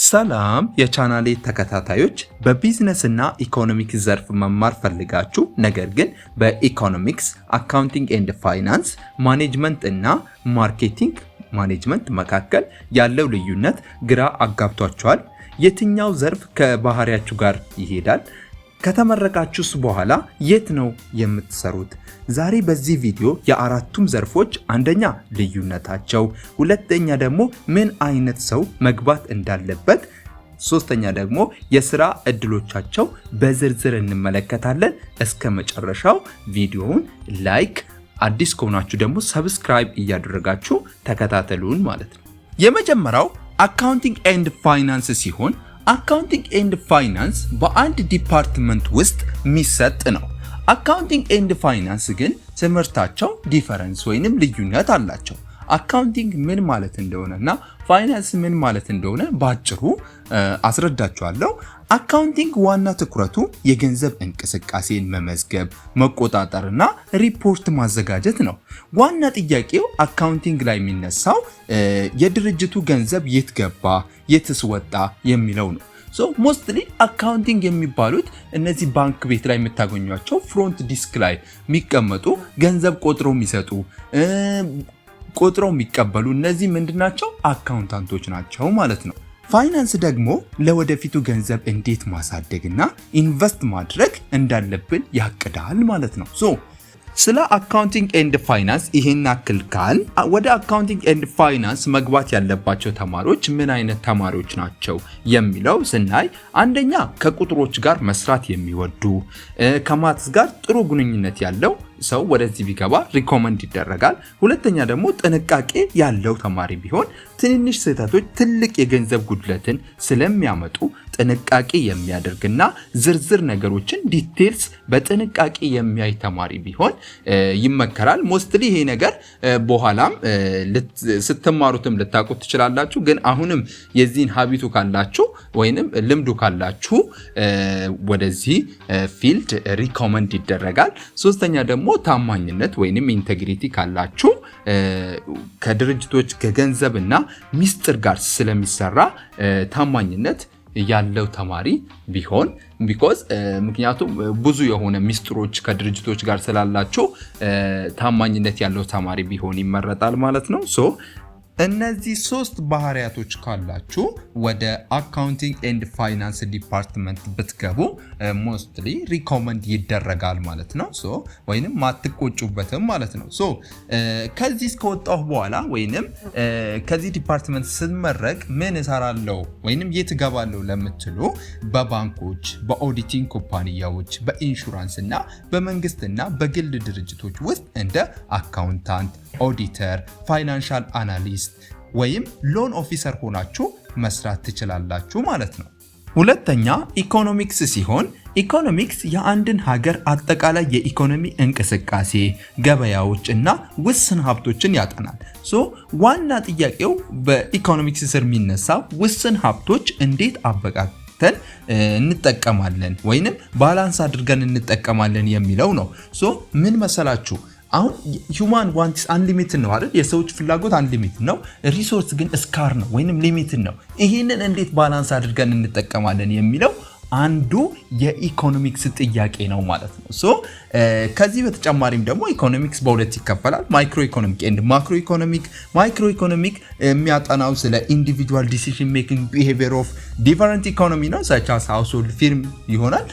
ሰላም የቻናሌ ተከታታዮች በቢዝነስ እና ኢኮኖሚክስ ዘርፍ መማር ፈልጋችሁ ነገር ግን በኢኮኖሚክስ፣ አካውንቲንግ ኤንድ ፋይናንስ፣ ማኔጅመንት እና ማርኬቲንግ ማኔጅመንት መካከል ያለው ልዩነት ግራ አጋብቷችኋል? የትኛው ዘርፍ ከባህሪያችሁ ጋር ይሄዳል? ከተመረቃችሁስ በኋላ የት ነው የምትሰሩት? ዛሬ በዚህ ቪዲዮ የአራቱም ዘርፎች አንደኛ ልዩነታቸው፣ ሁለተኛ ደግሞ ምን አይነት ሰው መግባት እንዳለበት፣ ሶስተኛ ደግሞ የሥራ እድሎቻቸው በዝርዝር እንመለከታለን። እስከ መጨረሻው ቪዲዮውን ላይክ፣ አዲስ ከሆናችሁ ደግሞ ሰብስክራይብ እያደረጋችሁ ተከታተሉን ማለት ነው። የመጀመሪያው አካውንቲንግ ኤንድ ፋይናንስ ሲሆን አካውንቲንግ ኤንድ ፋይናንስ በአንድ ዲፓርትመንት ውስጥ የሚሰጥ ነው። አካውንቲንግ ኤንድ ፋይናንስ ግን ትምህርታቸው ዲፈረንስ ወይንም ልዩነት አላቸው። አካውንቲንግ ምን ማለት እንደሆነና ፋይናንስ ምን ማለት እንደሆነ ባጭሩ አስረዳችኋለሁ። አካውንቲንግ ዋና ትኩረቱ የገንዘብ እንቅስቃሴን መመዝገብ፣ መቆጣጠርና ሪፖርት ማዘጋጀት ነው። ዋና ጥያቄው አካውንቲንግ ላይ የሚነሳው የድርጅቱ ገንዘብ የት ገባ፣ የትስ ወጣ የሚለው ነው። ሞስትሊ አካውንቲንግ የሚባሉት እነዚህ ባንክ ቤት ላይ የምታገኟቸው ፍሮንት ዲስክ ላይ የሚቀመጡ ገንዘብ ቆጥረው የሚሰጡ ቆጥረው የሚቀበሉ እነዚህ ምንድናቸው? አካውንታንቶች ናቸው ማለት ነው። ፋይናንስ ደግሞ ለወደፊቱ ገንዘብ እንዴት ማሳደግና ኢንቨስት ማድረግ እንዳለብን ያቅዳል ማለት ነው። ስለ አካውንቲንግ ኤንድ ፋይናንስ ይሄን አክል ካል ወደ አካውንቲንግ ኤንድ ፋይናንስ መግባት ያለባቸው ተማሪዎች ምን አይነት ተማሪዎች ናቸው የሚለው ስናይ አንደኛ ከቁጥሮች ጋር መስራት የሚወዱ ከማትስ ጋር ጥሩ ግንኙነት ያለው ሰው ወደዚህ ቢገባ ሪኮመንድ ይደረጋል። ሁለተኛ ደግሞ ጥንቃቄ ያለው ተማሪ ቢሆን ትንንሽ ስህተቶች ትልቅ የገንዘብ ጉድለትን ስለሚያመጡ ጥንቃቄ የሚያደርግና ዝርዝር ነገሮችን ዲቴልስ በጥንቃቄ የሚያይ ተማሪ ቢሆን ይመከራል። ሞስትሊ ይሄ ነገር በኋላም ስትማሩትም ልታውቁት ትችላላችሁ። ግን አሁንም የዚህን ሀቢቱ ካላችሁ ወይንም ልምዱ ካላችሁ ወደዚህ ፊልድ ሪኮመንድ ይደረጋል። ሶስተኛ ደግሞ ታማኝነት ወይንም ኢንቴግሪቲ ካላችሁ ከድርጅቶች ከገንዘብና ሚስጥር ጋር ስለሚሰራ ታማኝነት ያለው ተማሪ ቢሆን ምክንያቱም ብዙ የሆነ ሚስጥሮች ከድርጅቶች ጋር ስላላችሁ ታማኝነት ያለው ተማሪ ቢሆን ይመረጣል ማለት ነው። እነዚህ ሶስት ባህሪያቶች ካላችሁ ወደ አካውንቲንግ ኤንድ ፋይናንስ ዲፓርትመንት ብትገቡ ሞስትሊ ሪኮመንድ ይደረጋል ማለት ነው። ወይንም ማትቆጩበትም ማለት ነው። ከዚህ እስከወጣሁ በኋላ ወይንም ከዚህ ዲፓርትመንት ስመረቅ ምን እሰራለሁ ወይንም የት እገባለሁ ለምትሉ በባንኮች፣ በኦዲቲንግ ኩባንያዎች፣ በኢንሹራንስ እና በመንግስትና በግል ድርጅቶች ውስጥ እንደ አካውንታንት፣ ኦዲተር፣ ፋይናንሻል አናሊስት ወይም ሎን ኦፊሰር ሆናችሁ መስራት ትችላላችሁ ማለት ነው። ሁለተኛ ኢኮኖሚክስ ሲሆን ኢኮኖሚክስ የአንድን ሀገር አጠቃላይ የኢኮኖሚ እንቅስቃሴ፣ ገበያዎች እና ውስን ሀብቶችን ያጠናል። ዋና ጥያቄው በኢኮኖሚክስ ስር የሚነሳው ውስን ሀብቶች እንዴት አበቃተን እንጠቀማለን ወይንም ባላንስ አድርገን እንጠቀማለን የሚለው ነው። ምን መሰላችሁ? አሁን human wants unlimited ነው አይደል? የሰዎች ፍላጎት unlimited ነው። ሪሶርስ ግን ስካር ነው ወይንም ሊሚትድ ነው። ይሄንን እንዴት ባላንስ አድርገን እንጠቀማለን የሚለው አንዱ የኢኮኖሚክስ ጥያቄ ነው ማለት ነው። ከዚህ በተጨማሪም ደግሞ ኢኮኖሚክስ በሁለት ይከፈላል፣ ማይክሮ ኢኮኖሚክ ኤንድ ማክሮ ኢኮኖሚክ። ማይክሮ ኢኮኖሚክ የሚያጠናው ስለ ኢንዲቪጁዋል ዲሲዥን ሜኪንግ ቢሄቪየር ኦፍ ዲፈረንት ኢኮኖሚ ነው such as household firm ይሆናል።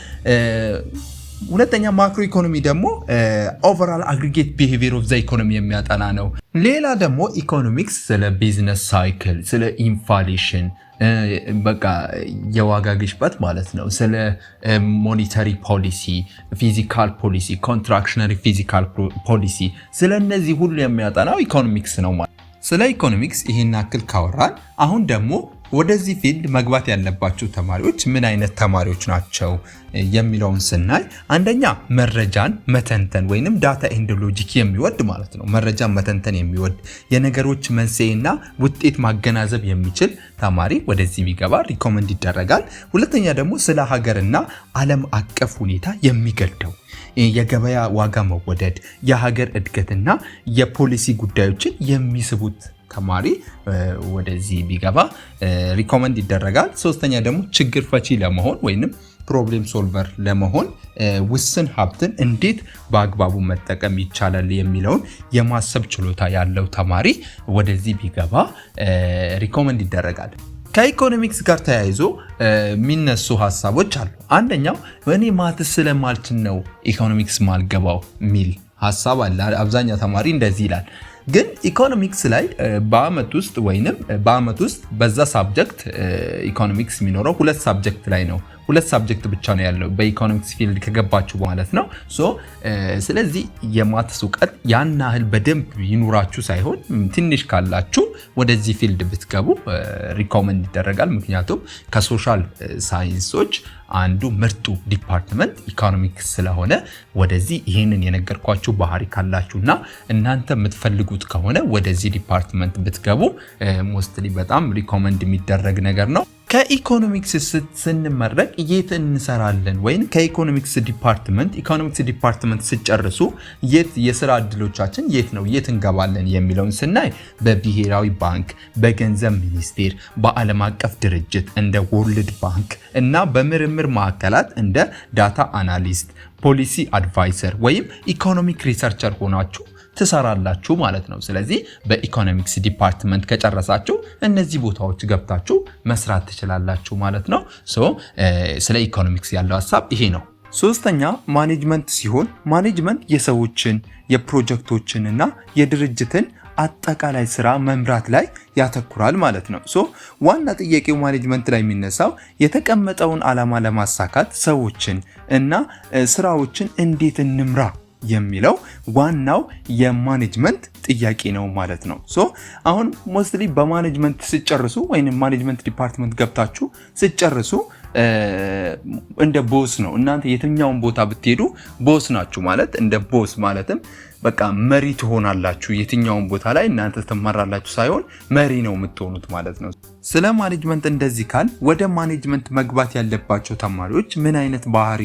ሁለተኛ ማክሮ ኢኮኖሚ ደግሞ ኦቨርኦል አግሪጌት ቢሄቪየር ኦፍ ዘ ኢኮኖሚ የሚያጠና ነው። ሌላ ደግሞ ኢኮኖሚክስ ስለ ቢዝነስ ሳይክል፣ ስለ ኢንፍሌሽን በቃ የዋጋ ግሽበት ማለት ነው፣ ስለ ሞኔታሪ ፖሊሲ፣ ፊዚካል ፖሊሲ፣ ኮንትራክሽነሪ ፊዚካል ፖሊሲ ስለ እነዚህ ሁሉ የሚያጠናው ኢኮኖሚክስ ነው ማለት። ስለ ኢኮኖሚክስ ይሄን አክል ካወራን አሁን ደግሞ ወደዚህ ፊልድ መግባት ያለባቸው ተማሪዎች ምን አይነት ተማሪዎች ናቸው የሚለውን ስናይ አንደኛ መረጃን መተንተን ወይንም ዳታ ኤንድ ሎጂክ የሚወድ ማለት ነው። መረጃን መተንተን የሚወድ የነገሮች መንስኤና ውጤት ማገናዘብ የሚችል ተማሪ ወደዚህ ቢገባ ሪኮመንድ ይደረጋል። ሁለተኛ ደግሞ ስለ ሀገርና ዓለም አቀፍ ሁኔታ የሚገደው የገበያ ዋጋ መወደድ፣ የሀገር እድገትና የፖሊሲ ጉዳዮችን የሚስቡት ተማሪ ወደዚህ ቢገባ ሪኮመንድ ይደረጋል። ሶስተኛ ደግሞ ችግር ፈቺ ለመሆን ወይንም ፕሮብሌም ሶልቨር ለመሆን ውስን ሀብትን እንዴት በአግባቡ መጠቀም ይቻላል የሚለውን የማሰብ ችሎታ ያለው ተማሪ ወደዚህ ቢገባ ሪኮመንድ ይደረጋል። ከኢኮኖሚክስ ጋር ተያይዞ የሚነሱ ሀሳቦች አሉ። አንደኛው እኔ ማትስ ስለማልችል ነው ኢኮኖሚክስ ማልገባው ሚል ሀሳብ አለ። አብዛኛው ተማሪ እንደዚህ ይላል። ግን ኢኮኖሚክስ ላይ በአመት ውስጥ በዛ ሳብጀክት ኢኮኖሚክስ የሚኖረው 2 ሳብጀክት ላይ ነው። 2 ሳብጀክት ብቻ ነው ያለው በኢኮኖሚክስ ፊልድ ከገባችሁ ማለት ነው። ስለዚህ የማትስ እውቀት ያን ያህል በደንብ ይኑራችሁ ሳይሆን ትንሽ ካላችሁ ወደዚህ ፊልድ ብትገቡ ሪኮመንድ ይደረጋል። ምክንያቱም ከሶሻል ሳይንሶች አንዱ ምርጡ ዲፓርትመንት ኢኮኖሚክስ ስለሆነ ወደዚህ ይሄንን የነገርኳችሁ ባህሪ ካላችሁና እናንተ የምትፈልጉት ከሆነ ወደዚህ ዲፓርትመንት ብትገቡ ሞስትሊ በጣም ሪኮመንድ የሚደረግ ነገር ነው። ከኢኮኖሚክስ ስንመረቅ የት እንሰራለን ወይም ከኢኮኖሚክስ ዲፓርትመንት ሲጨርሱ የስራ እድሎቻችን የት እንገባለን የሚለውን ስናይ በብሔራዊ ባንክ፣ በገንዘብ ሚኒስቴር፣ በዓለም አቀፍ ድርጅት እንደ ወርልድ ባንክ እና በምርምር ማዕከላት እንደ ዳታ አናሊስት፣ ፖሊሲ አድቫይዘር ወይም ኢኮኖሚክ ሪሰርቸር ሆናችሁ ትሰራላችሁ ማለት ነው። ስለዚህ በኢኮኖሚክስ ዲፓርትመንት ከጨረሳችሁ እነዚህ ቦታዎች ገብታችሁ መስራት ትችላላችሁ ማለት ነው። ስለ ኢኮኖሚክስ ያለው ሐሳብ ይሄ ነው። ሶስተኛ ማኔጅመንት ሲሆን ማኔጅመንት የሰዎችን የፕሮጀክቶችን እና የድርጅትን አጠቃላይ ስራ መምራት ላይ ያተኩራል ማለት ነው። ዋና ጥያቄው ማኔጅመንት ላይ የሚነሳው የተቀመጠውን ዓላማ ለማሳካት ሰዎችን እና ስራዎችን እንዴት እንምራ የሚለው ዋናው የማኔጅመንት ጥያቄ ነው ማለት ነው። አሁን ሞስትሊ በማኔጅመንት ሲጨርሱ ወይም ማኔጅመንት ዲፓርትመንት ገብታችሁ ሲጨርሱ እንደ ቦስ ነው። እናንተ የትኛውን ቦታ ብትሄዱ ቦስ ናችሁ ማለት እንደ ቦስ ማለትም በቃ መሪ ትሆናላችሁ። የትኛውን ቦታ ላይ እናንተ ትመራላችሁ ሳይሆን መሪ ነው የምትሆኑት ማለት ነው። ስለ ማኔጅመንት እንደዚህ ካል ወደ ማኔጅመንት መግባት ያለባቸው ተማሪዎች ምን አይነት ባህሪ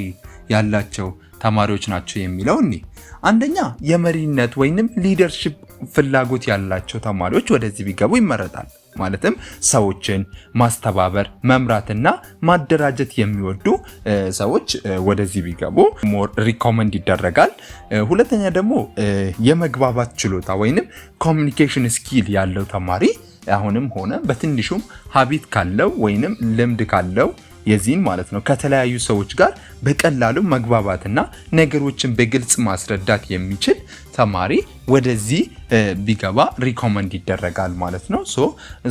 ያላቸው ተማሪዎች ናቸው የሚለው አንደኛ የመሪነት ወይንም ሊደርሺፕ ፍላጎት ያላቸው ተማሪዎች ወደዚህ ቢገቡ ይመረጣል። ማለትም ሰዎችን ማስተባበር፣ መምራትና ማደራጀት የሚወዱ ሰዎች ወደዚህ ቢገቡ ሞር ሪኮመንድ ይደረጋል። ሁለተኛ ደግሞ የመግባባት ችሎታ ወይንም ኮሚኒኬሽን ስኪል ያለው ተማሪ አሁንም ሆነ በትንሹም ሀቢት ካለው ወይንም ልምድ ካለው የዚህን ማለት ነው ከተለያዩ ሰዎች ጋር በቀላሉ መግባባትና ነገሮችን በግልጽ ማስረዳት የሚችል ተማሪ ወደዚህ ቢገባ ሪኮመንድ ይደረጋል ማለት ነው።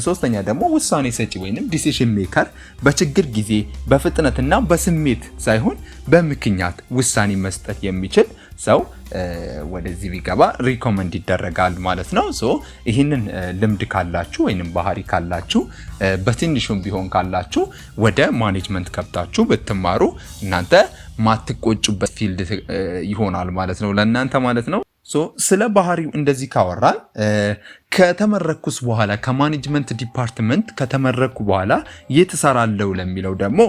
ሶስተኛ ደግሞ ውሳኔ ሰጪ ወይንም ዲሲሽን ሜከር በችግር ጊዜ በፍጥነትና በስሜት ሳይሆን በምክንያት ውሳኔ መስጠት የሚችል ሰው ወደዚህ ቢገባ ሪኮመንድ ይደረጋል ማለት ነው። ይህንን ልምድ ካላችሁ ወይንም ባህሪ ካላችሁ በትንሹም ቢሆን ካላችሁ ወደ ማኔጅመንት ገብታችሁ ብትማሩ እናንተ ማትቆጩበት ፊልድ ይሆናል ማለት ነው ለእናንተ ማለት ነው። ስለ ባህሪው እንደዚህ ካወራን ከተመረኩስ በኋላ ከማኔጅመንት ዲፓርትመንት ከተመረኩ በኋላ የት እሰራለሁ ለሚለው ደግሞ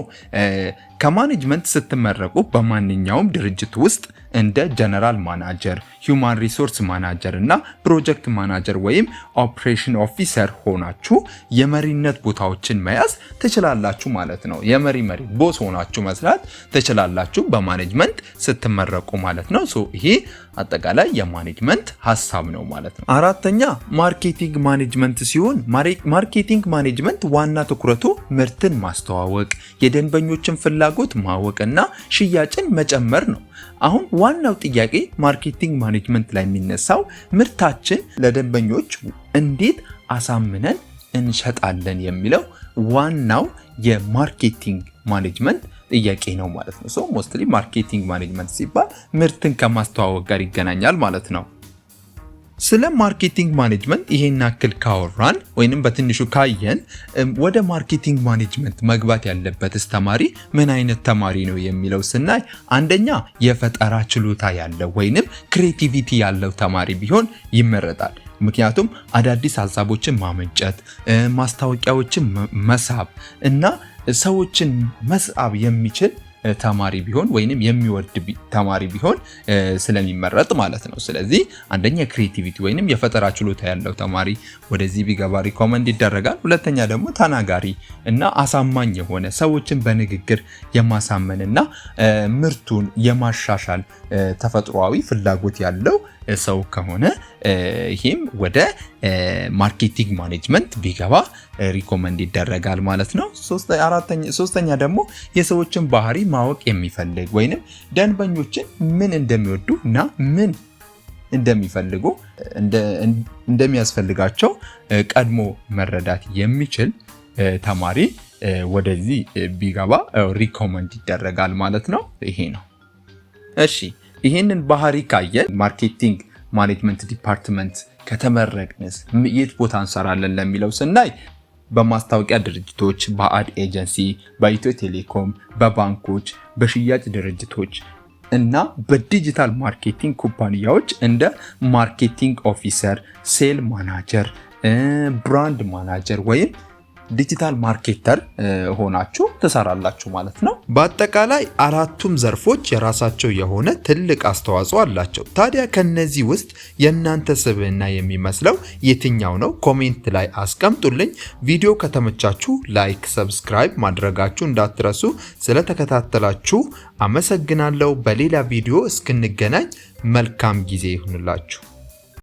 ከማኔጅመንት ስትመረቁ በማንኛውም ድርጅት ውስጥ እንደ ጀነራል ማናጀር፣ ሂውማን ሪሶርስ ማናጀር እና ፕሮጀክት ማናጀር ወይም ኦፕሬሽን ኦፊሰር ሆናችሁ የመሪነት ቦታዎችን መያዝ ትችላላችሁ ማለት ነው። የመሪ ቦስ ሆናችሁ መስራት ትችላላችሁ በማኔጅመንት ስትመረቁ ማለት ነው። ይሄ አጠቃላይ የማኔጅመንት ሀሳብ ነው ማለት ነው። አራተኛ ማርኬቲንግ ማኔጅመንት ሲሆን ማርኬቲንግ ማኔጅመንት ዋና ትኩረቱ ምርትን ማስተዋወቅ፣ የደንበኞችን ፍላጎት ማወቅና ሽያጭን መጨመር ነው። አሁን ዋናው ጥያቄ ማርኬቲንግ ማኔጅመንት ላይ የሚነሳው ምርታችን ለደንበኞች እንዴት አሳምነን እንሸጣለን የሚለው ዋናው የማርኬቲንግ ማኔጅመንት ጥያቄ ነው ማለት ነው። ሞስትሊ ማርኬቲንግ ማኔጅመንት ሲባል ምርትን ከማስተዋወቅ ጋር ይገናኛል ማለት ነው። ስለ ማርኬቲንግ ማኔጅመንት ይሄን ያክል ካወራን ወይንም በትንሹ ካየን ወደ ማርኬቲንግ ማኔጅመንት መግባት ያለበትስ ተማሪ ምን አይነት ተማሪ ነው የሚለው ስናይ አንደኛ የፈጠራ ችሎታ ያለው ወይንም ክሬቲቪቲ ያለው ተማሪ ቢሆን ይመረጣል። ምክንያቱም አዳዲስ ሀሳቦችን ማመንጨት፣ ማስታወቂያዎችን መሳብ እና ሰዎችን መሳብ የሚችል ተማሪ ቢሆን ወይንም የሚወድ ተማሪ ቢሆን ስለሚመረጥ ማለት ነው። ስለዚህ አንደኛ ክሬቲቪቲ ወይንም የፈጠራ ችሎታ ያለው ተማሪ ወደዚህ ቢገባ ሪኮመንድ ይደረጋል። ሁለተኛ ደግሞ ተናጋሪ እና አሳማኝ የሆነ ሰዎችን በንግግር የማሳመንና ምርቱን የማሻሻል ተፈጥሯዊ ፍላጎት ያለው ሰው ከሆነ ይሄም ወደ ማርኬቲንግ ማኔጅመንት ቢገባ ሪኮመንድ ይደረጋል ማለት ነው። ሶስተኛ ደግሞ የሰዎችን ባህሪ ማወቅ የሚፈልግ ወይንም ደንበኞችን ምን እንደሚወዱ እና ምን እንደሚፈልጉ እንደሚያስፈልጋቸው ቀድሞ መረዳት የሚችል ተማሪ ወደዚህ ቢገባ ሪኮመንድ ይደረጋል ማለት ነው። ይሄ ነው። እሺ ይሄንን ባህሪ ካየን ማርኬቲንግ ማኔጅመንት ዲፓርትመንት ከተመረቅንስ የት ቦታ እንሰራለን ለሚለው ስናይ በማስታወቂያ ድርጅቶች፣ በአድ ኤጀንሲ፣ በኢትዮ ቴሌኮም፣ በባንኮች፣ በሽያጭ ድርጅቶች እና በዲጂታል ማርኬቲንግ ኩባንያዎች እንደ ማርኬቲንግ ኦፊሰር፣ ሴል ማናጀር፣ ብራንድ ማናጀር ወይም ዲጂታል ማርኬተር ሆናችሁ ትሰራላችሁ ማለት ነው። በአጠቃላይ አራቱም ዘርፎች የራሳቸው የሆነ ትልቅ አስተዋጽኦ አላቸው። ታዲያ ከነዚህ ውስጥ የእናንተ ስብዕና የሚመስለው የትኛው ነው? ኮሜንት ላይ አስቀምጡልኝ። ቪዲዮ ከተመቻችሁ ላይክ፣ ሰብስክራይብ ማድረጋችሁ እንዳትረሱ። ስለተከታተላችሁ አመሰግናለሁ። በሌላ ቪዲዮ እስክንገናኝ መልካም ጊዜ ይሁንላችሁ።